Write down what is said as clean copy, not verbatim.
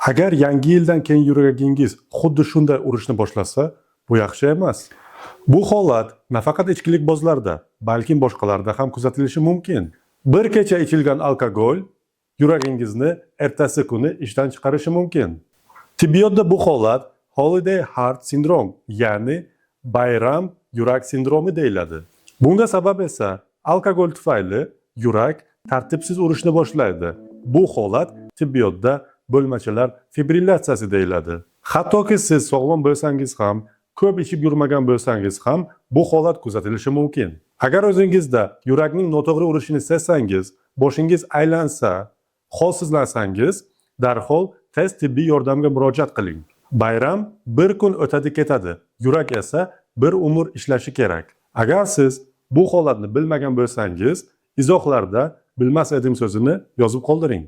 Agar yangi yildan keyin yuragingiz xuddi shunday urishni boshlasa, bu yaxshi emas. Bu holat nafaqat ichkilikbozlarda, balki boshqalarda ham kuzatilishi mumkin. Bir kecha ichilgan alkogol yuragingizni ertasi kuni ishdan chiqarishi mumkin. Tibbiyotda bu holat Holiday Heart Syndrome, ya'ni bayram yurak sindromi deyiladi. Bunga sabab esa alkogol tufayli yurak tartibsiz urishni boshlaydi. Bu holat tibbiyotda bo'lmachalar fibrillatsiyasi deyiladi. Hattoki siz sog'lom bo'lsangiz ham, ko'p ichib yurmagan bo'lsangiz ham bu holat kuzatilishi mumkin. Agar o'zingizda yurakning noto'g'ri urishini sezsangiz, boshingiz aylansa, holsizlansangiz, darhol tez tibbiy yordamga murojaat qiling. Bayram bir kun o'tadi ketadi, yurak esa bir umr ishlashi kerak. Agar siz bu holatni bilmagan bo'lsangiz, izohlarda bilmas edim so'zini yozib qoldiring.